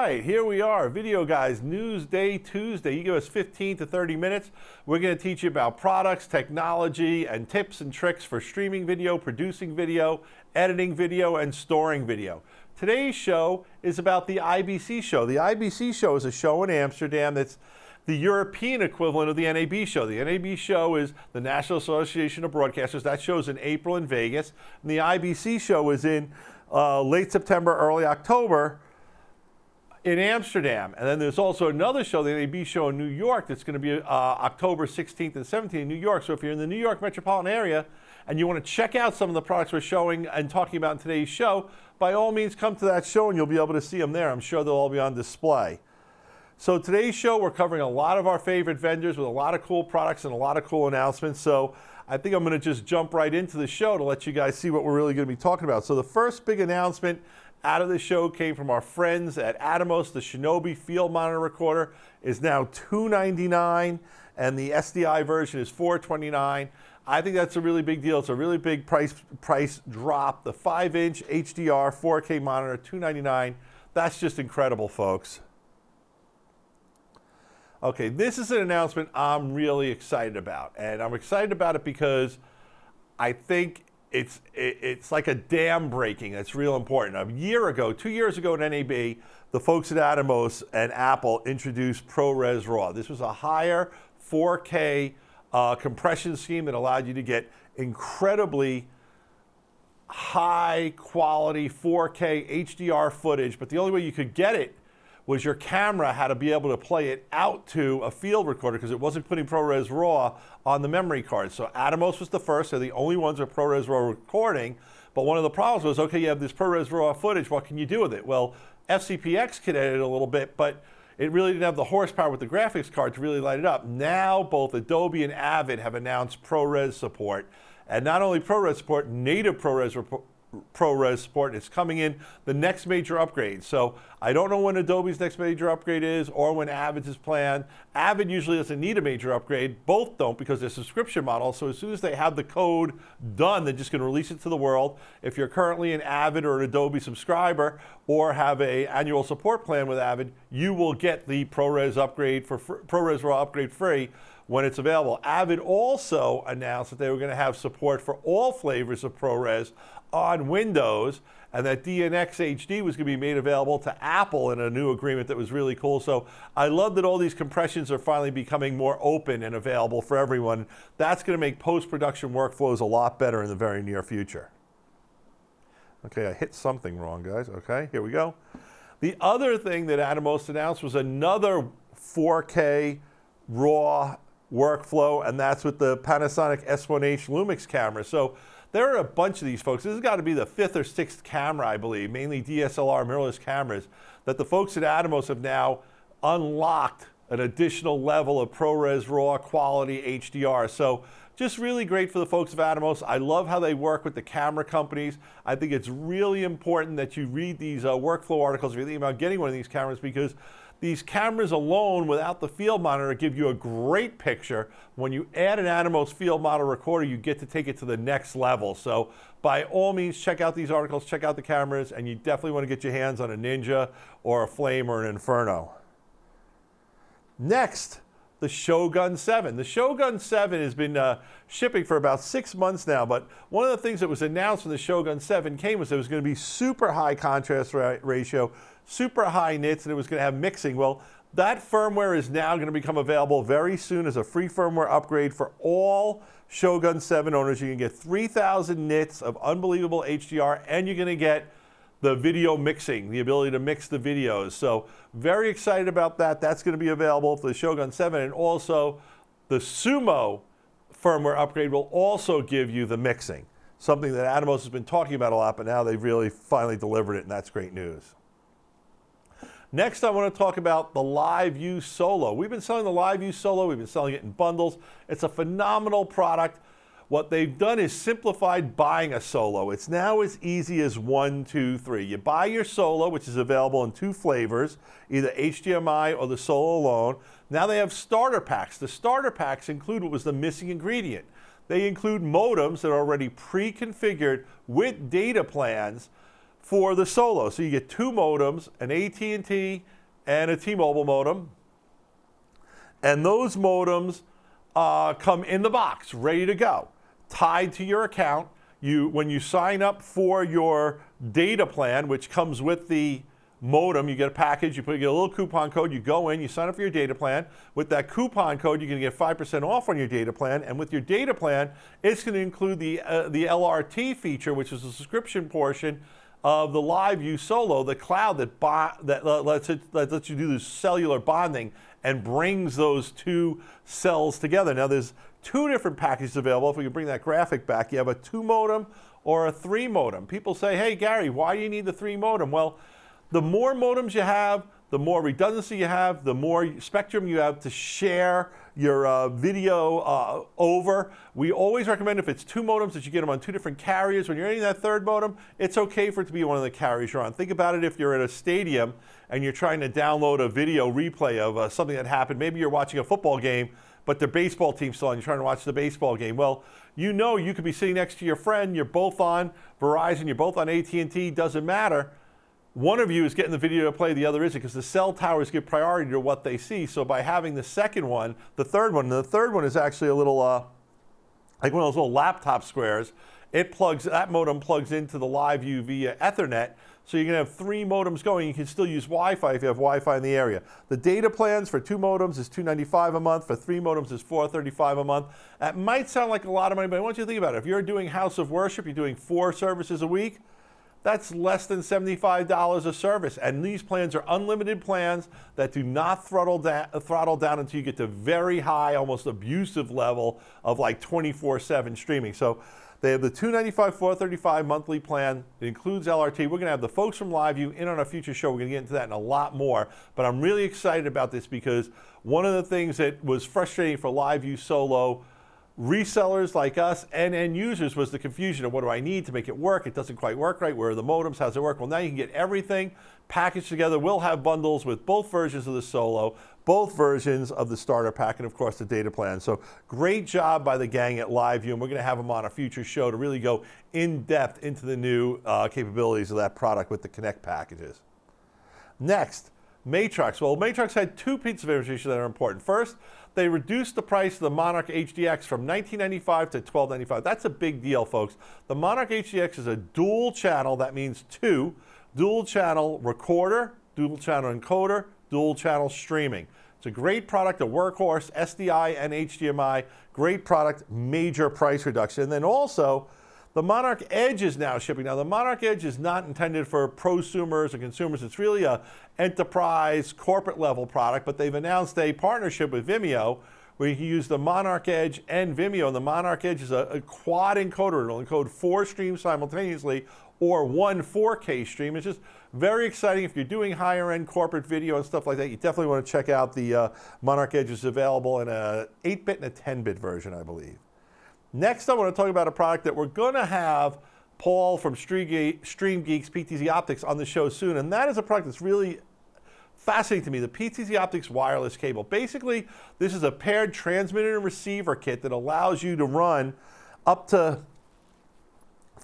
right, here we are, Video Guys News Day Tuesday. You give us 15 to 30 minutes. We're going to teach you about products, technology, and tips and tricks for streaming video, producing video, editing video, and storing video. Today's show is about the IBC show. The IBC show is a show in Amsterdam that's the European equivalent of the NAB show. The NAB show is the National Association of Broadcasters. That show's in April in Vegas. And the IBC show is in late September, early October in Amsterdam. And then there's also another show, the NAB show in New York, that's going to be October 16th and 17th in New York. So if you're in the New York metropolitan area and you want to check out some of the products we're showing and talking about in today's show, by all means come to that show and you'll be able to see them there. I'm sure they'll all be on display. So today's show, we're covering a lot of our favorite vendors with a lot of cool products and a lot of cool announcements. So I think I'm going to just jump right into the show to let you guys see what we're really going to be talking about. So the first big announcement out of the show came from our friends at Atomos. The Shinobi Field Monitor Recorder is now $299 and the SDI version is $429. I think that's a really big deal. It's a really big price drop. The 5-inch HDR 4K monitor, $299. That's just incredible, folks. Okay, this is an announcement I'm really excited about, and I'm excited about it because I think it's like a dam breaking that's real important. A year ago, 2 years ago at NAB, the folks at Atomos and Apple introduced ProRes RAW. This was a higher 4K compression scheme that allowed you to get incredibly high quality 4K HDR footage, but the only way you could get it was your camera had to be able to play it out to a field recorder because it wasn't putting ProRes RAW on the memory card. So Atomos was the first, they're the only ones with ProRes RAW recording, but one of the problems was, okay, you have this ProRes RAW footage, what can you do with it? Well, FCPX could edit it a little bit, but it really didn't have the horsepower with the graphics card to really light it up. Now both Adobe and Avid have announced ProRes support, and not only ProRes support, native ProRes support is coming in the next major upgrade. So I don't know when Adobe's next major upgrade is or when Avid's is planned. Avid usually doesn't need a major upgrade. Both don't because they're subscription models. So as soon as they have the code done, they're just going to release it to the world. If you're currently an Avid or an Adobe subscriber or have an annual support plan with Avid, you will get the ProRes upgrade for ProRes RAW upgrade free when it's available. Avid also announced that they were going to have support for all flavors of ProRes on Windows, and that DNX HD was going to be made available to Apple in a new agreement that was really cool. So I love that all these compressions are finally becoming more open and available for everyone. That's going to make post-production workflows a lot better in the very near future. Okay, I hit something wrong, guys. Okay, here we go. The other thing that Atomos announced was another 4K RAW workflow, and that's with the Panasonic S1H Lumix camera. So there are a bunch of these folks. This has got to be the 5th or 6th camera, I believe, mainly DSLR mirrorless cameras, that the folks at Atomos have now unlocked an additional level of ProRes RAW quality HDR. So just really great for the folks of Atomos. I love how they work with the camera companies. I think it's really important that you read these workflow articles if you're thinking about getting one of these cameras, because these cameras alone without the field monitor give you a great picture. When you add an Atomos field monitor recorder, you get to take it to the next level. So by all means, check out these articles, check out the cameras, and you definitely want to get your hands on a Ninja or a Flame or an Inferno. Next, the Shogun 7. The Shogun 7 has been shipping for about 6 months now, but one of the things that was announced when the Shogun 7 came was there was going to be super high contrast ratio, super high nits, and it was going to have mixing. Well, that firmware is now going to become available very soon as a free firmware upgrade for all Shogun 7 owners. You can get 3,000 nits of unbelievable HDR, and you're going to get the video mixing, the ability to mix the videos. So very excited about that. That's going to be available for the Shogun 7, and also the Sumo firmware upgrade will also give you the mixing, something that Atomos has been talking about a lot, but now they've really finally delivered it, and that's great news. Next, I want to talk about the LiveView Solo. We've been selling the LiveView Solo. We've been selling it in bundles. It's a phenomenal product. What they've done is simplified buying a Solo. It's now as easy as 1, 2, 3. You buy your Solo, which is available in 2 flavors, either HDMI or the Solo alone. Now they have starter packs. The starter packs include what was the missing ingredient. They include modems that are already pre-configured with data plans for the Solo. So you get two modems, an AT&T and a T-Mobile modem. And those modems come in the box, ready to go, tied to your account. When you sign up for your data plan, which comes with the modem, you get a package, you get a little coupon code, you go in, you sign up for your data plan. With that coupon code, you're going to get 5% off on your data plan. And with your data plan, it's going to include the LRT feature, which is the subscription portion of the LiveView Solo, the cloud that lets you do this cellular bonding and brings those two cells together. Now, there's two different packages available. If we can bring that graphic back, you have a 2 modem or a 3 modem. People say, hey, Gary, why do you need the 3 modem? Well, the more modems you have, the more redundancy you have, the more spectrum you have to share your video over. We always recommend if it's 2 modems that you get them on 2 different carriers. When you're adding that 3rd modem, it's okay for it to be one of the carriers you're on. Think about it if you're at a stadium and you're trying to download a video replay of something that happened. Maybe you're watching a football game, but the baseball team's still on. You're trying to watch the baseball game. Well, you know you could be sitting next to your friend. You're both on Verizon. You're both on AT&T. Doesn't matter. One of you is getting the video to play, the other isn't, because the cell towers give priority to what they see. So by having the second one, the third one, and the third one is actually a little, like one of those little laptop squares. That modem plugs into the LiveView via Ethernet. So you're going to have 3 modems going. You can still use Wi-Fi if you have Wi-Fi in the area. The data plans for 2 modems is $295 a month. For 3 modems is $435 a month. That might sound like a lot of money, but I want you to think about it. If you're doing House of Worship, you're doing 4 services a week, that's less than $75 a service. And these plans are unlimited plans that do not throttle down until you get to very high, almost abusive level of like 24/7 streaming. So they have the $295, $435 monthly plan. It includes LRT. We're going to have the folks from LiveView in on a future show. We're going to get into that and a lot more. But I'm really excited about this because one of the things that was frustrating for LiveView Solo resellers like us and end users was the confusion of what do I need to make it work? It doesn't quite work right. Where are the modems? How's it work? Well, now you can get everything packaged together. We'll have bundles with both versions of the Solo, both versions of the starter pack, and of course the data plan. So great job by the gang at LiveView, and we're going to have them on a future show to really go in depth into the new capabilities of that product with the Connect packages. Next, Matrox. Well, Matrox had 2 pieces of information that are important. First, they reduced the price of the Monarch HDX from $19.95 to $12.95. That's a big deal, folks. The Monarch HDX is a dual channel, that means 2, dual channel recorder, dual channel encoder, dual channel streaming. It's a great product, a workhorse, SDI and HDMI, great product, major price reduction. And then also, the Monarch Edge is now shipping. Now, the Monarch Edge is not intended for prosumers and consumers. It's really a enterprise, corporate level product, but they've announced a partnership with Vimeo where you can use the Monarch Edge and Vimeo. And the Monarch Edge is a quad encoder. It'll encode 4 streams simultaneously or 1 4K stream. It's just very exciting. If you're doing higher end corporate video and stuff like that, you definitely want to check out the Monarch Edge. Is available in a 8-bit and a 10-bit version, I believe. Next, I want to talk about a product that we're going to have Paul from Stream Geeks PTZ Optics on the show soon, and that is a product that's really fascinating to me, the PTZ Optics wireless cable. Basically, this is a paired transmitter and receiver kit that allows you to run up to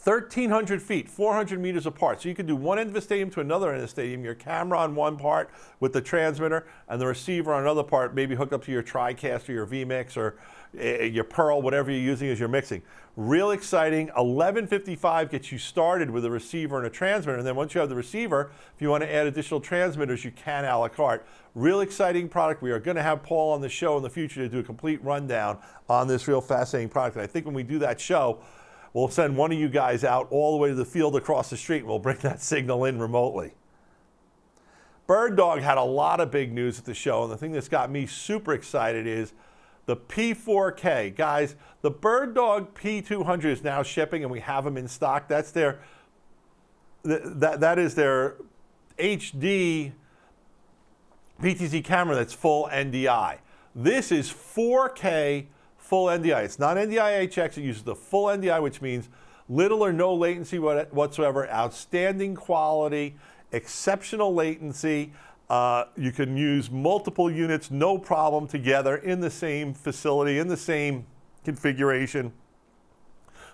1,300 feet, 400 meters apart. So you can do one end of the stadium to another end of the stadium, your camera on one part with the transmitter and the receiver on another part, maybe hooked up to your TriCast or your vMix or your Pearl, whatever you're using as you're mixing. Real exciting. $11.55 gets you started with a receiver and a transmitter. And then once you have the receiver, if you want to add additional transmitters, you can a la carte. Real exciting product. We are going to have Paul on the show in the future to do a complete rundown on this real fascinating product. And I think when we do that show, we'll send one of you guys out all the way to the field across the street and we'll bring that signal in remotely. BirdDog had a lot of big news at the show, and the thing that's got me super excited is the P4K. Guys, the BirdDog P200 is now shipping and we have them in stock. That's their, that is their HD PTZ camera that's full NDI. This is 4K full NDI. It's not NDI HX, it uses the full NDI, which means little or no latency whatsoever, outstanding quality, exceptional latency. You can use multiple units, no problem, together in the same facility, in the same configuration.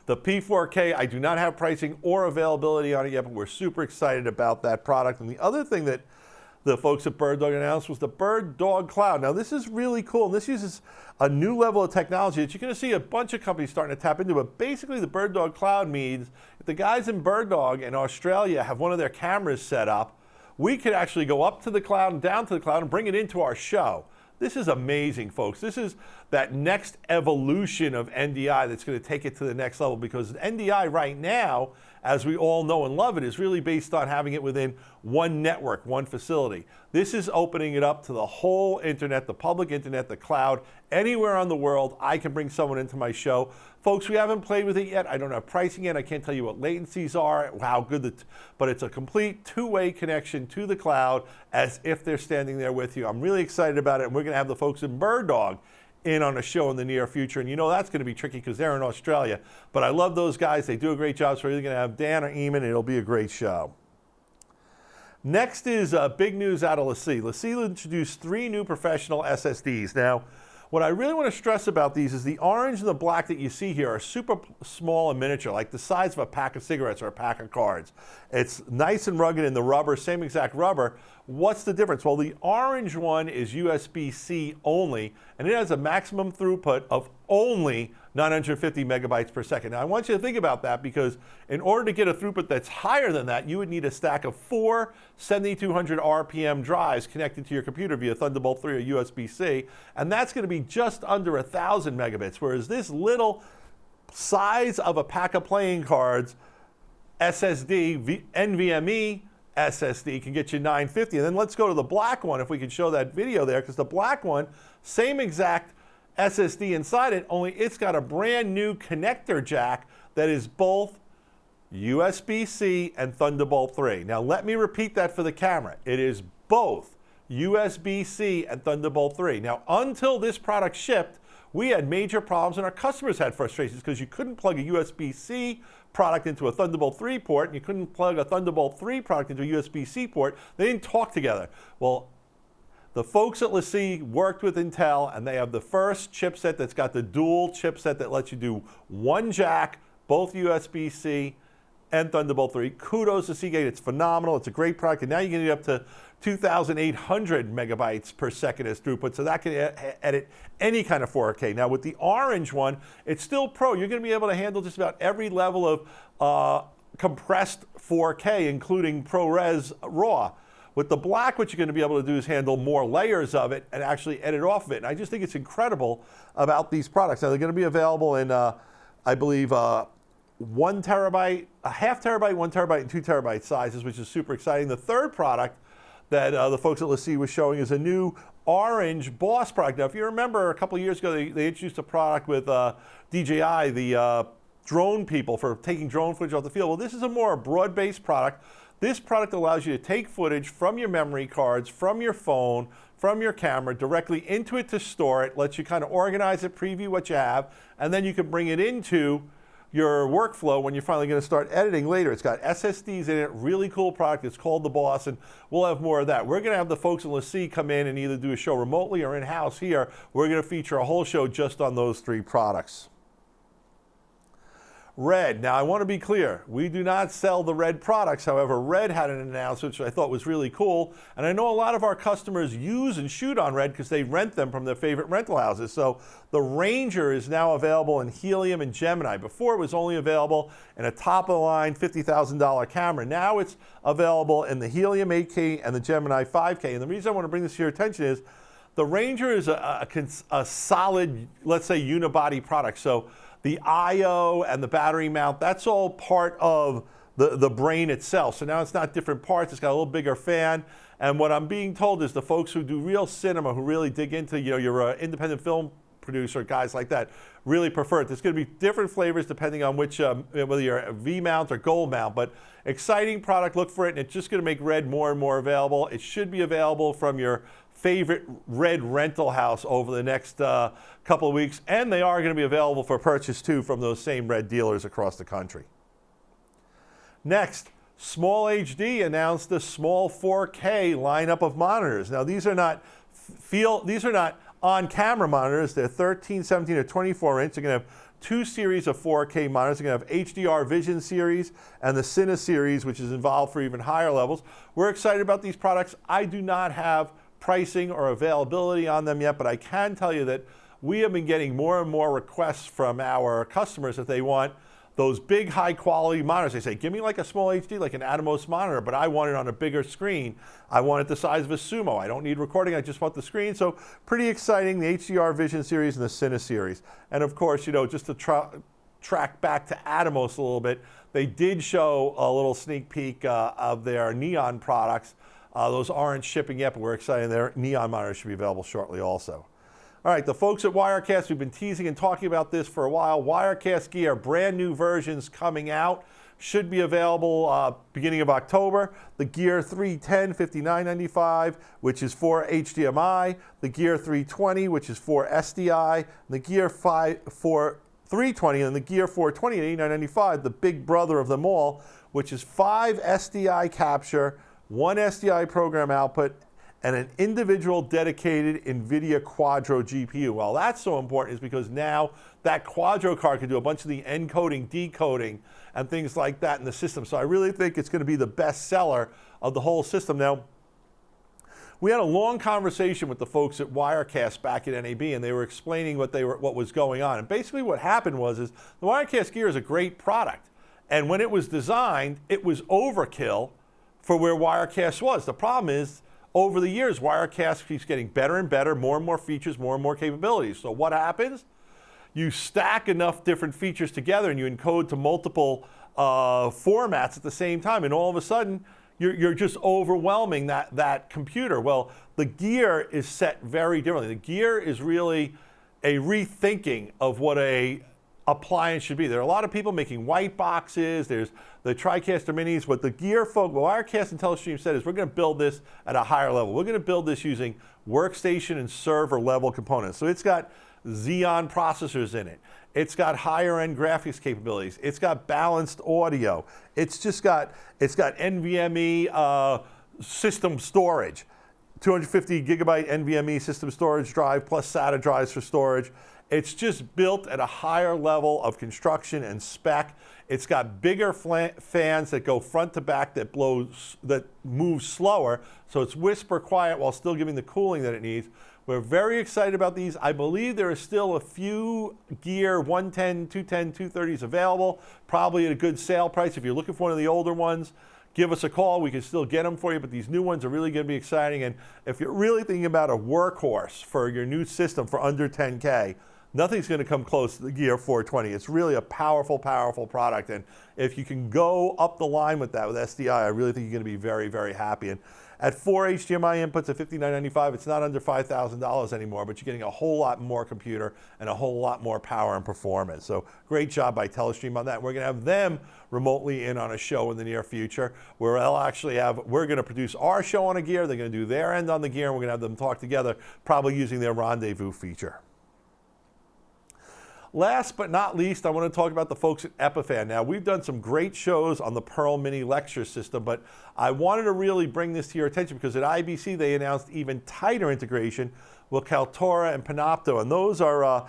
The P4K, I do not have pricing or availability on it yet, but we're super excited about that product. And the other thing that the folks at BirdDog announced was the BirdDog Cloud. Now, this is really cool, and this uses a new level of technology that you're going to see a bunch of companies starting to tap into. But basically, the BirdDog Cloud means if the guys in BirdDog in Australia have one of their cameras set up, we could actually go up to the cloud and down to the cloud and bring it into our show. This is amazing, folks. This is that next evolution of NDI that's going to take it to the next level, because NDI right now, as we all know and love it, is really based on having it within one network, one facility. This is opening it up to the whole internet, the public internet, the cloud. Anywhere on the world, I can bring someone into my show. Folks, we haven't played with it yet. I don't have pricing yet. I can't tell you what latencies are, how good, but it's a complete two-way connection to the cloud as if they're standing there with you. I'm really excited about it, and we're going to have the folks in BirdDog in on a show in the near future. And you know that's going to be tricky because they're in Australia. But I love those guys. They do a great job. So we're either going to have Dan or Eamon, and it'll be a great show. Next is big news out of LaCie. LaCie introduced 3 new professional SSDs. Now, what I really want to stress about these is the orange and the black that you see here are super small and miniature, like the size of a pack of cigarettes or a pack of cards. It's nice and rugged in the rubber, same exact rubber. What's the difference? Well, the orange one is USB-C only, and it has a maximum throughput of only 950 megabytes per second. Now, I want you to think about that, because in order to get a throughput that's higher than that, you would need a stack of 4 7200 RPM drives connected to your computer via Thunderbolt 3 or USB-C, and that's going to be just under 1,000 megabits, whereas this little size of a pack of playing cards SSD, NVMe SSD can get you 950. And then let's go to the black one, if we can show that video there, because the black one, same exact SSD inside it, only it's got a brand new connector jack that is both USB-C and Thunderbolt 3. Now let me repeat that for the camera. It is both USB-C and Thunderbolt 3. Now, until this product shipped, we had major problems and our customers had frustrations because you couldn't plug a USB-C product into a Thunderbolt 3 port, and you couldn't plug a Thunderbolt 3 product into a USB-C port. They didn't talk together. Well, the folks at LaCie worked with Intel, and they have the first chipset that's got the dual chipset that lets you do one jack, both USB-C and Thunderbolt 3. Kudos to Seagate. It's phenomenal. It's a great product. And now you can get up to 2,800 megabytes per second as throughput. So that can edit any kind of 4K. Now with the orange one, it's still pro. You're going to be able to handle just about every level of compressed 4K, including ProRes RAW. With the black, what you're going to be able to do is handle more layers of it and actually edit off of it. And I just think it's incredible about these products. Now they're going to be available in, I believe, 1 terabyte, a half terabyte, 1 terabyte, and 2 terabyte sizes, which is super exciting. The third product that the folks at LaCie was showing is a new orange Boss product. Now, if you remember, a couple of years ago, they introduced a product with DJI, the drone people, for taking drone footage off the field. Well, this is a more broad-based product. This product allows you to take footage from your memory cards, from your phone, from your camera, directly into it to store it, lets you kind of organize it, preview what you have, and then you can bring it into your workflow when you're finally going to start editing later. It's got SSDs in it, really cool product. It's called the Boss, and we'll have more of that. We're going to have the folks in LaCie come in and either do a show remotely or in-house here. We're going to feature a whole show just on those 3 products. Red. Now, I want to be clear. We do not sell the Red products. However, Red had an announcement which I thought was really cool. And I know a lot of our customers use and shoot on Red because they rent them from their favorite rental houses. So the Ranger is now available in Helium and Gemini. Before, it was only available in a top-of-the-line $50,000 camera. Now it's available in the Helium 8K and the Gemini 5K. And the reason I want to bring this to your attention is the Ranger is a solid, let's say, unibody product. So the I/O and the battery mount, that's all part of the brain itself. So now it's not different parts. It's got a little bigger fan. And what I'm being told is the folks who do real cinema, who really dig into, your independent film producer, guys like that, really prefer it. There's going to be different flavors depending on which, whether you're a V mount or gold mount. But exciting product. Look for it. And it's just going to make Red more and more available. It should be available from your favorite Red rental house over the next couple of weeks, and they are going to be available for purchase too from those same Red dealers across the country. Next, SmallHD announced the small 4K lineup of monitors. Now these are not on-camera monitors. They're 13, 17, or 24 inch. They're going to have two series of 4K monitors. They're going to have HDR Vision series and the Cine series, which is involved for even higher levels. We're excited about these products. I do not have pricing or availability on them yet, but I can tell you that we have been getting more and more requests from our customers that they want those big high quality monitors. They say, give me like a SmallHD, like an Atomos monitor, but I want it on a bigger screen. I want it the size of a Sumo. I don't need recording, I just want the screen. So pretty exciting, the HDR Vision series and the Cine series. And of course, you know, just to track back to Atomos a little bit, they did show a little sneak peek of their neon products. Those aren't shipping yet, but we're excited. Their neon monitors should be available shortly also. All right, the folks at Wirecast, we've been teasing and talking about this for a while. Wirecast gear, brand new versions coming out, should be available beginning of October. The Gear 310, $59.95, which is for HDMI. The Gear 320, which is for SDI. The Gear 320 and the Gear 420 at $89.95, the big brother of them all, which is 5 SDI capture, 1 SDI program output, and an individual dedicated NVIDIA Quadro GPU. Well, that's so important is because now that Quadro card can do a bunch of the encoding, decoding, and things like that in the system. So I really think it's going to be the best seller of the whole system. Now, we had a long conversation with the folks at Wirecast back at NAB, and they were explaining what was going on. And basically what happened was the Wirecast gear is a great product. And when it was designed, it was overkill for where Wirecast was. The problem is, over the years, Wirecast keeps getting better and better, more and more features, more and more capabilities. So what happens? You stack enough different features together and you encode to multiple formats at the same time, and all of a sudden, you're just overwhelming that computer. Well, the gear is set very differently. The gear is really a rethinking of what a appliance should be. There are a lot of people making white boxes. There's the TriCaster Minis. What the gear folk, Wirecast and Telestream said is we're going to build this at a higher level. We're going to build this using workstation and server level components. So it's got Xeon processors in it. It's got higher end graphics capabilities. It's got balanced audio. It's got NVMe system storage. 250 gigabyte NVMe system storage drive plus SATA drives for storage. It's just built at a higher level of construction and spec. It's got bigger fans that go front to back that move slower, so it's whisper quiet while still giving the cooling that it needs. We're very excited about these. I believe there are still a few Gear 110, 210, 230s available, probably at a good sale price. If you're looking for one of the older ones, give us a call. We can still get them for you, but these new ones are really going to be exciting. And if you're really thinking about a workhorse for your new system for under 10K, nothing's going to come close to the Gear 420. It's really a powerful, powerful product. And if you can go up the line with that with SDI, I really think you're going to be very, very happy. And at 4 HDMI inputs at $59.95, it's not under $5,000 anymore, but you're getting a whole lot more computer and a whole lot more power and performance. So great job by Telestream on that. We're going to have them remotely in on a show in the near future where we're going to produce our show on a gear, they're going to do their end on the gear, and we're going to have them talk together, probably using their rendezvous feature. Last but not least, I want to talk about the folks at Epiphan. Now, we've done some great shows on the Pearl Mini lecture system, but I wanted to really bring this to your attention because at IBC they announced even tighter integration with Kaltura and Panopto, and those are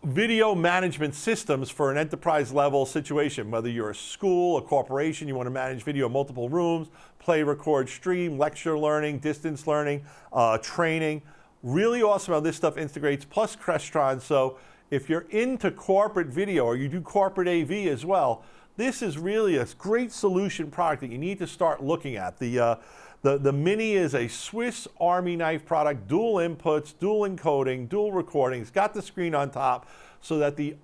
video management systems for an enterprise level situation, whether you're a school, a corporation, you want to manage video in multiple rooms, play, record, stream, lecture learning, distance learning, training. Really awesome how this stuff integrates, plus Crestron. So if you're into corporate video or you do corporate AV as well, this is really a great solution product that you need to start looking at. The Mini is a Swiss Army knife product, dual inputs, dual encoding, dual recording. It's got the screen on top so that the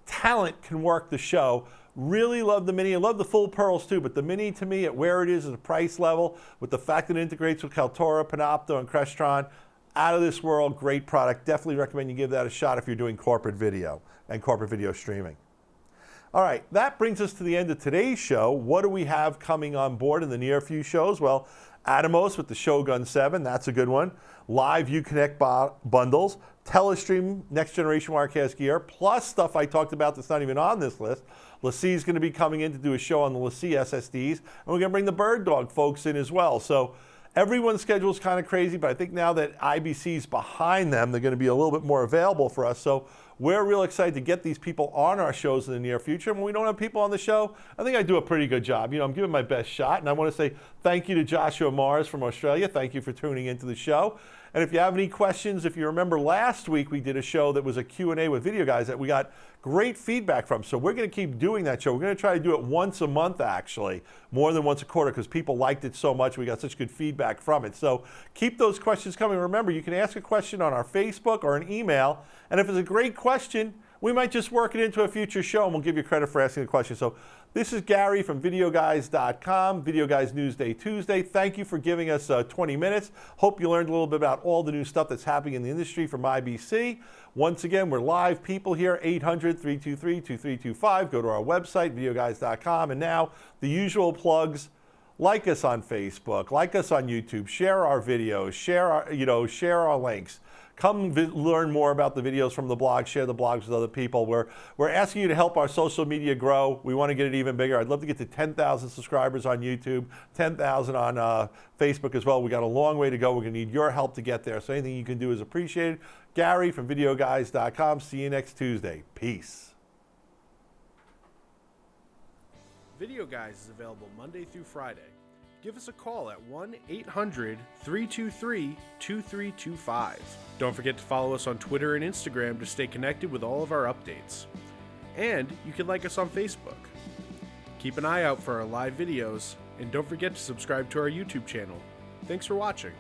talent can work the show. Really love the Mini. I love the full Pearls too, but the Mini to me at where it is at the price level, with the fact that it integrates with Kaltura, Panopto, and Crestron, out of this world, great product. Definitely recommend you give that a shot if you're doing corporate video and corporate video streaming. All right, that brings us to the end of today's show. What do we have coming on board in the near few shows? Well, Atomos with the Shogun 7, that's a good one. Live Uconnect bundles, Telestream next generation Wirecast gear, plus stuff I talked about that's not even on this list. LaCie is going to be coming in to do a show on the LaCie SSDs, and we're going to bring the BirdDog folks in as well. So everyone's schedule is kind of crazy, but I think now that IBC's behind them, they're going to be a little bit more available for us. So we're real excited to get these people on our shows in the near future. When we don't have people on the show, I think I do a pretty good job. You know, I'm giving my best shot, and I want to say thank you to Joshua Mars from Australia. Thank you for tuning into the show. And if you have any questions, if you remember last week we did a show that was a Q&A with Video Guys that we got great feedback from. So we're going to keep doing that show. We're going to try to do it once a month, actually, more than once a quarter, because people liked it so much. We got such good feedback from it. So keep those questions coming. Remember, you can ask a question on our Facebook or an email. And if it's a great question, we might just work it into a future show, and we'll give you credit for asking the question. So this is Gary from Videoguys.com, Video Guys Newsday Tuesday. Thank you for giving us 20 minutes. Hope you learned a little bit about all the new stuff that's happening in the industry from IBC. Once again, we're live people here, 800-323-2325. Go to our website, Videoguys.com. And now, the usual plugs. Like us on Facebook, like us on YouTube, share our videos, share our links. Come learn more about the videos from the blog, share the blogs with other people. We're asking you to help our social media grow. We want to get it even bigger. I'd love to get to 10,000 subscribers on YouTube, 10,000 on Facebook as well. We got a long way to go. We're going to need your help to get there. So anything you can do is appreciated. Gary from Videoguys.com. See you next Tuesday. Peace. Video Guys is available Monday through Friday. Give us a call at 1-800-323-2325. Don't forget to follow us on Twitter and Instagram to stay connected with all of our updates. And you can like us on Facebook. Keep an eye out for our live videos, and don't forget to subscribe to our YouTube channel. Thanks for watching.